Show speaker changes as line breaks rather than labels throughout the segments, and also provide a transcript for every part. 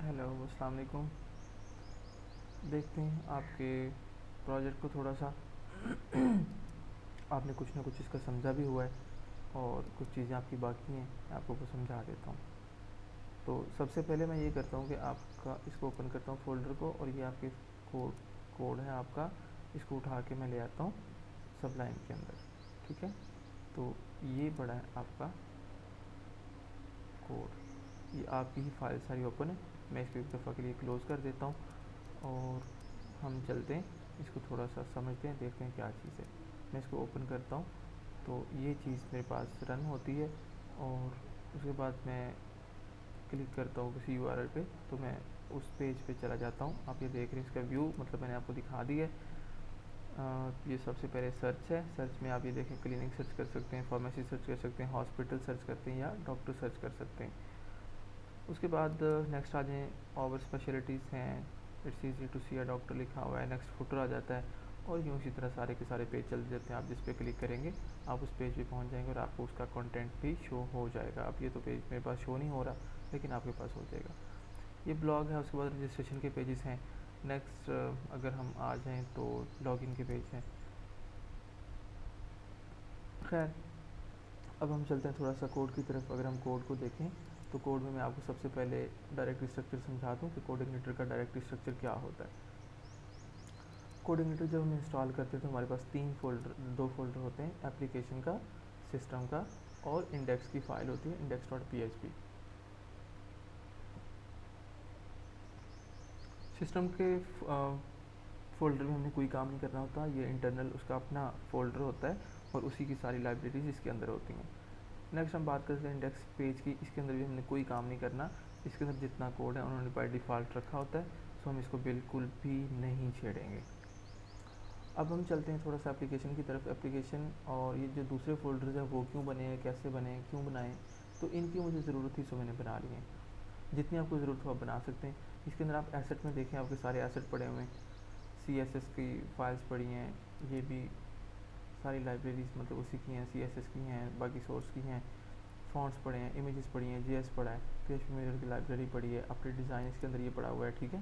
Hello, अस्सलाम वालेकुम। देखते हैं आपके प्रोजेक्ट को थोड़ा सा आपने कुछ ना कुछ इसका समझा भी हुआ है और कुछ चीज़ें आपकी बाकी हैं, मैं आपको वो समझा देता हूँ। तो सबसे पहले मैं ये करता हूँ कि आपका इसको ओपन करता हूँ फ़ोल्डर को, और ये आपके कोड कोड है आपका, इसको उठा के मैं ले आता हूँ सबलाइन के अंदर। ठीक है, तो ये बड़ा है आपका कोड, ये आपकी ही फाइल सारी ओपन है। मैं इसको एक दफ़ा के लिए क्लोज़ कर देता हूँ और हम चलते हैं, इसको थोड़ा सा समझते हैं, देखते हैं क्या चीज़ है। मैं इसको ओपन करता हूँ तो ये चीज़ मेरे पास रन होती है, और उसके बाद मैं क्लिक करता हूँ किसी यूआरएल पे, तो मैं उस पेज पे चला जाता हूँ। आप ये देख रहे हैं, इसका व्यू मतलब मैंने आपको दिखा दिया है। ये सबसे पहले सर्च है। सर्च में आप ये देखें, क्लिनिक सर्च कर सकते हैं, फार्मेसी सर्च कर सकते हैं, हॉस्पिटल सर्च करते हैं, या डॉक्टर सर्च कर सकते हैं। उसके बाद नेक्स्ट आ जाएँ, और स्पेशलिटीज़ हैं, it's easy to see a doctor लिखा हुआ है, नेक्स्ट फुटर आ जाता है, और यूँ इसी तरह सारे के सारे पेज चल जाते हैं। आप जिस पे क्लिक करेंगे आप उस पेज पे पहुंच जाएंगे और आपको उसका कंटेंट भी शो हो जाएगा। अब ये तो पेज मेरे पास शो नहीं हो रहा, लेकिन आपके पास हो जाएगा। ये ब्लॉग है। उसके बाद रजिस्ट्रेशन के पेजेस हैं। नेक्स्ट अगर हम आ जाएँ तो लॉगिन के पेज हैं। खैर, अब हम चलते हैं थोड़ा सा कोड की तरफ। अगर हम कोड को देखें तो कोड में मैं आपको सबसे पहले डायरेक्टरी स्ट्रक्चर समझा दूँ कि कोऑर्डिनेटर का डायरेक्टरी स्ट्रक्चर क्या होता है। कोऑर्डिनेटर जब हम इंस्टॉल करते हैं तो हमारे पास दो फोल्डर होते हैं, एप्लीकेशन का, सिस्टम का, और इंडेक्स की फ़ाइल होती है, index.php। सिस्टम के फ़ोल्डर में हमने कोई काम नहीं करना होता, ये इंटरनल उसका अपना फ़ोल्डर होता है, और उसी की सारी लाइब्रेरीज इसके अंदर होती हैं। नेक्स्ट हम बात करते हैं इंडेक्स पेज की। इसके अंदर भी हमने कोई काम नहीं करना। इसके अंदर जितना कोड है उन्होंने बाय डिफ़ॉल्ट रखा होता है, सो हम इसको बिल्कुल भी नहीं छेड़ेंगे। अब हम चलते हैं थोड़ा सा एप्लीकेशन की तरफ। एप्लीकेशन और ये जो दूसरे फ़ोल्डर्स हैं वो क्यों बने हैं, कैसे बने हैं, क्यों बनाएं, तो इनकी मुझे ज़रूरत थी, सो मैंने बना लिए हैं। जितनी आपको ज़रूरत हो आप बना सकते हैं। इसके अंदर आप एसेट में देखें, आपके सारे एसेट पड़े हुए हैं, CSS की फ़ाइल्स पड़ी हैं, ये भी सारी लाइब्रेरीज मतलब उसी की हैं, CSS की हैं, बाकी सोर्स की हैं, फ़ॉन्ट्स पड़े हैं, इमेजेस पड़ी हैं, JS पड़ा है, PHP मेजर की लाइब्रेरी पड़ी है, अपडेट डिज़ाइन इसके अंदर ये पड़ा हुआ है। ठीक है,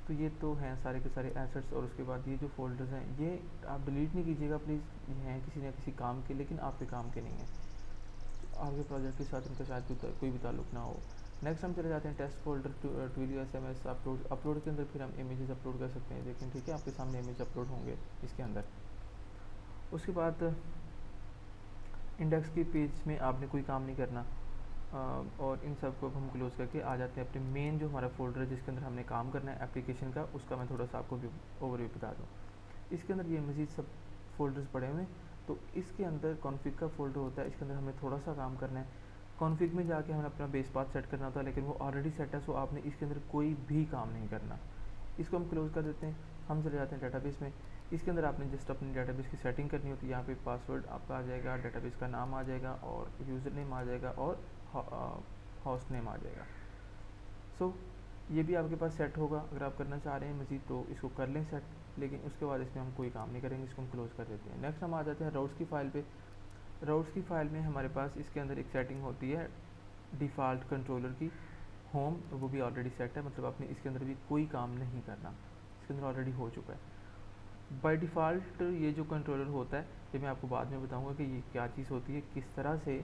तो ये तो हैं सारे के सारे एसेट्स। और उसके बाद ये जो फ़ोल्डर्स हैं ये आप डिलीट नहीं कीजिएगा प्लीज़, ये हैं किसी न किसी काम के, लेकिन आपके काम के नहीं हैं, तो आपके प्रोजेक्ट के साथ इनका शायद कोई भी ताल्लुक ना हो। नेक्स्ट हम चले जाते हैं test folder, Twilio SMS upload के अंदर फिर हम इमेजेस अपलोड कर सकते हैं। देखें, ठीक है, आपके सामने इमेज अपलोड होंगे इसके अंदर। उसके बाद इंडेक्स के पेज में आपने कोई काम नहीं करना, और इन सब को हम क्लोज़ करके आ जाते हैं अपने मेन जो हमारा फ़ोल्डर है जिसके अंदर हमने काम करना है एप्लीकेशन का। उसका मैं थोड़ा सा आपको ओवरव्यू बता दूँ। इसके अंदर ये मज़ीद सब फ़ोल्डर्स पड़े हुए हैं। तो इसके अंदर कॉन्फ़िग का फ़ोल्डर होता है, इसके अंदर हमें थोड़ा सा काम करना है। कॉन्फ़िग में जाके हमें अपना बेस पाथ सेट करना होता है, लेकिन वो ऑलरेडी सेट है, सो आपने इसके अंदर कोई भी काम नहीं करना। इसको हम क्लोज़ कर देते हैं। हम चले जाते हैं डेटाबेस में। इसके अंदर आपने जस्ट अपनी डेटाबेस की सेटिंग करनी होती है। यहाँ पे पासवर्ड आपका आ जाएगा, डेटाबेस का नाम आ जाएगा, और यूज़र नेम आ जाएगा, और होस्ट नेम आ जाएगा। सो ये भी आपके पास सेट होगा। अगर आप करना चाह रहे हैं मज़ीद तो इसको कर लें सेट, लेकिन उसके बाद इसमें हम कोई काम नहीं करेंगे, इसको हम क्लोज़ कर देते हैं। नेक्स्ट हम आ जाते हैं राउट्स की फ़ाइल पे। राउट्स की फ़ाइल में हमारे पास इसके अंदर एक सेटिंग होती है डिफ़ॉल्ट कंट्रोलर की, होम, वो भी ऑलरेडी सेट है, मतलब आपने इसके अंदर भी कोई काम नहीं करना, इसके अंदर ऑलरेडी हो चुका है। बाय डिफ़ॉल्ट ये जो कंट्रोलर होता है, ये मैं आपको बाद में बताऊंगा कि ये क्या चीज़ होती है, किस तरह से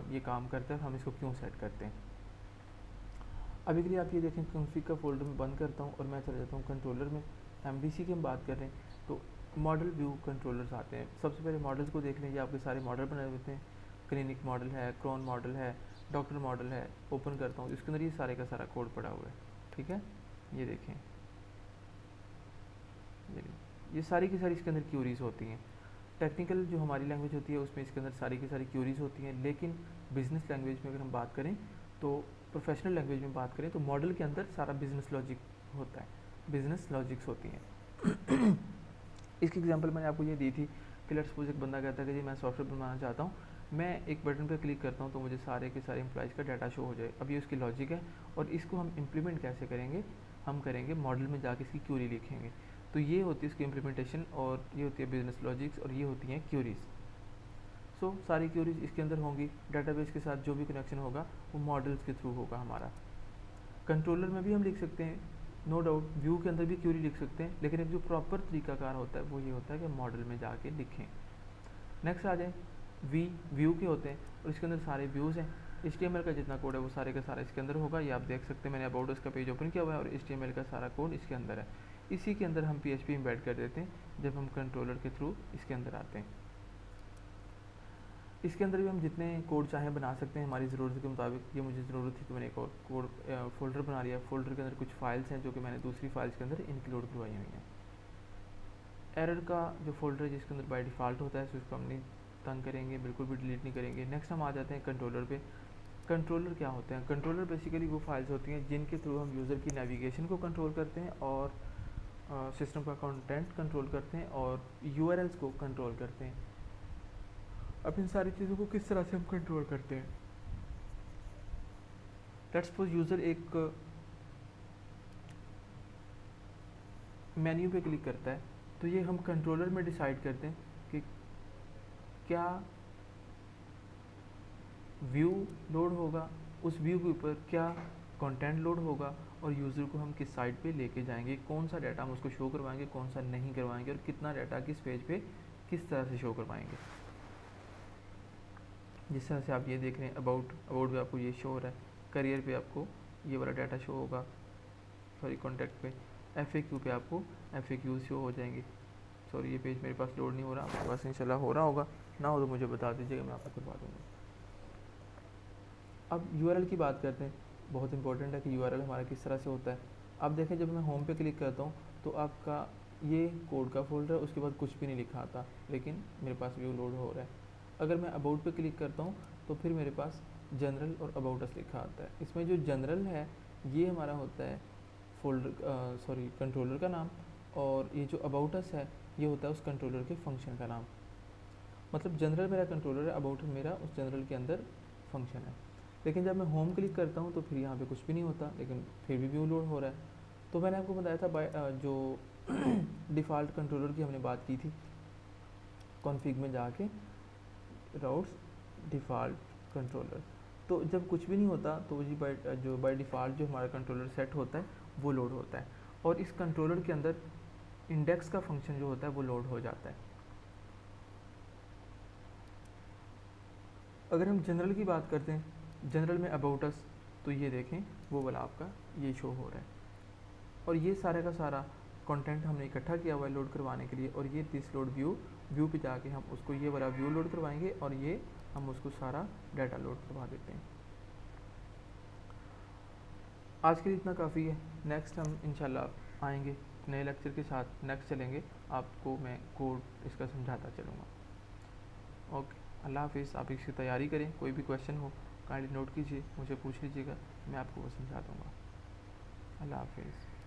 ये काम करता है, और हम इसको क्यों सेट करते हैं। अभी के लिए आप ये देखें, कॉन्फ़िग का फ़ोल्डर में बंद करता हूँ और मैं चले जाता हूँ कंट्रोलर में। MVC की हम बात कर रहे हैं तो मॉडल व्यू कंट्रोलर्स आते हैं। सबसे पहले मॉडल्स को देख लें, ये आपके सारे मॉडल बने हुए होते हैं। क्लिनिक मॉडल है, क्रोन मॉडल है, डॉक्टर मॉडल है। ओपन करता हूँ, इसके अंदर ये सारे का सारा कोड पड़ा हुआ है। ठीक है, ये देखें, ये सारी की सारी इसके अंदर क्यूरीज़ होती हैं। टेक्निकल जो हमारी लैंग्वेज होती है उसमें इसके अंदर सारी की सारी क्यूरीज़ होती हैं, लेकिन बिज़नेस लैंग्वेज में अगर हम बात करें, तो प्रोफेशनल लैंग्वेज में बात करें, तो मॉडल के अंदर सारा बिज़नेस लॉजिक होता है, बिज़नेस लॉजिक्स होती हैं। इसकी एग्जांपल मैंने आपको ये दी थी कि लेट्स सपोज एक बंदा कहता है कि जी मैं सॉफ्टवेयर बनाना चाहता हूँ, मैं एक बटन पर क्लिक करता हूँ तो मुझे सारे के सारे एम्प्लॉइज़ का डाटा शो हो जाए। अब ये उसकी लॉजिक है, और इसको हम इम्प्लीमेंट कैसे करेंगे, हम करेंगे मॉडल में जाके इसकी क्यूरी लिखेंगे। तो ये होती है इसकी इम्प्लीमेंटेशन, और ये होती है बिजनेस लॉजिक्स, और ये होती हैं क्यूरीज़। सो सारी क्यूरीज इसके अंदर होंगी। डेटाबेस के साथ जो भी कनेक्शन होगा वो मॉडल्स के थ्रू होगा हमारा। कंट्रोलर में भी हम लिख सकते हैं, नो डाउट व्यू के अंदर भी क्यूरी लिख सकते हैं, लेकिन एक जो प्रॉपर तरीकाकार होता है वो ये होता है कि मॉडल में जाके लिखें। नेक्स्ट आ जाए, व्यू के होते हैं और इसके अंदर सारे व्यूज़ हैं। HTML का जितना कोड है वो सारे का सारा इसके अंदर होगा, ये आप देख सकते हैं, मैंने अबाउट उसका पेज ओपन किया हुआ है और HTML का सारा कोड इसके अंदर है। इसी के अंदर हम PHP इम्बेड कर देते हैं जब हम कंट्रोलर के थ्रू इसके अंदर आते हैं। इसके अंदर भी हम जितने कोड चाहें बना सकते हैं हमारी ज़रूरत के मुताबिक। ये मुझे ज़रूरत थी तो मैंने एक और कोड फोल्डर बना लिया। फोल्डर के अंदर कुछ फाइल्स हैं जो कि मैंने दूसरी फाइल्स के अंदर इंक्लूड करवाई हुई हैं। एरर का जो फोल्डर है जिसके अंदर बाय डिफ़ॉल्ट होता है उसको हम नहीं तंग करेंगे, बिल्कुल भी डिलीट नहीं करेंगे। नेक्स्ट हम आ जाते हैं कंट्रोलर पे। कंट्रोलर क्या होते हैं? कंट्रोलर बेसिकली वो फाइल्स होती हैं जिनके थ्रू हम यूज़र की नेविगेशन को कंट्रोल करते हैं और सिस्टम का कंटेंट कंट्रोल करते हैं और URLs को कंट्रोल करते हैं। अब इन सारी चीज़ों को किस तरह से हम कंट्रोल करते हैं? लेट्स सपोज यूज़र एक मेन्यू पे क्लिक करता है, तो ये हम कंट्रोलर में डिसाइड करते हैं कि क्या व्यू लोड होगा, उस व्यू के ऊपर क्या कंटेंट लोड होगा और यूज़र को हम किस साइट पे लेके जाएंगे, कौन सा डाटा हम उसको शो करवाएंगे, कौन सा नहीं करवाएंगे और कितना डाटा किस पेज पे किस तरह से शो करवाएंगे। जिस तरह से आप ये देख रहे हैं, अबाउट पे आपको ये शो हो रहा है, करियर पे आपको ये वाला डाटा शो होगा, सॉरी कॉन्टैक्ट पे, FAQ पे आपको FAQ शो हो जाएंगे। सॉरी ये पेज मेरे पास लोड नहीं हो रहा, आपके पास इंशाल्लाह हो रहा होगा, ना हो तो मुझे बता दीजिएगा, मैं आपको करवा दूँगा। अब URL की बात करते हैं। बहुत इंपॉर्टेंट है कि URL हमारा किस तरह से होता है। अब देखें जब मैं होम पे क्लिक करता हूँ तो आपका ये कोड का फोल्डर है, उसके बाद कुछ भी नहीं लिखा आता, लेकिन मेरे पास व्यू लोड हो रहा है। अगर मैं अबाउट पे क्लिक करता हूँ तो फिर मेरे पास जनरल और अबाउट अस लिखा आता है। इसमें जो जनरल है ये हमारा होता है फोल्डर कंट्रोलर का नाम, और ये जो अबाउट अस है ये होता है उस कंट्रोलर के फंक्शन का नाम। मतलब जनरल मेरा कंट्रोलर है, अबाउट मेरा उस जनरल के अंदर फंक्शन है। लेकिन जब मैं होम क्लिक करता हूँ तो फिर यहाँ पे कुछ भी नहीं होता, लेकिन फिर भी व्यू लोड हो रहा है। तो मैंने आपको बताया था जो डिफ़ॉल्ट कंट्रोलर की हमने बात की थी, कॉन्फ़िग में जाके राउट्स डिफ़ॉल्ट कंट्रोलर, तो जब कुछ भी नहीं होता तो जी बाय डिफ़ॉल्ट जो हमारा कंट्रोलर सेट होता है वो लोड होता है, और इस कंट्रोलर के अंदर इंडेक्स का फंक्शन जो होता है वो लोड हो जाता है। अगर हम जनरल की बात करते हैं, जनरल में अबाउट अस, तो ये देखें वो वाला आपका ये शो हो रहा है, और ये सारे का सारा कंटेंट हमने इकट्ठा किया हुआ है लोड करवाने के लिए, और ये दिस लोड व्यू पे जाके हम उसको ये वाला व्यू लोड करवाएंगे और ये हम उसको सारा डाटा लोड करवा देते हैं। आज के लिए इतना काफ़ी है। नेक्स्ट हम इंशाल्लाह आएंगे नए लेक्चर के साथ, नेक्स्ट चलेंगे, आपको मैं कोड इसका समझाता चलूँगा। ओके, अल्लाह हाफिज़। आप इसकी तैयारी करें, कोई भी क्वेश्चन हो काइंडली नोट कीजिए, मुझे पूछ लीजिएगा, मैं आपको वो समझा दूँगा। अल्लाह हाफिज़।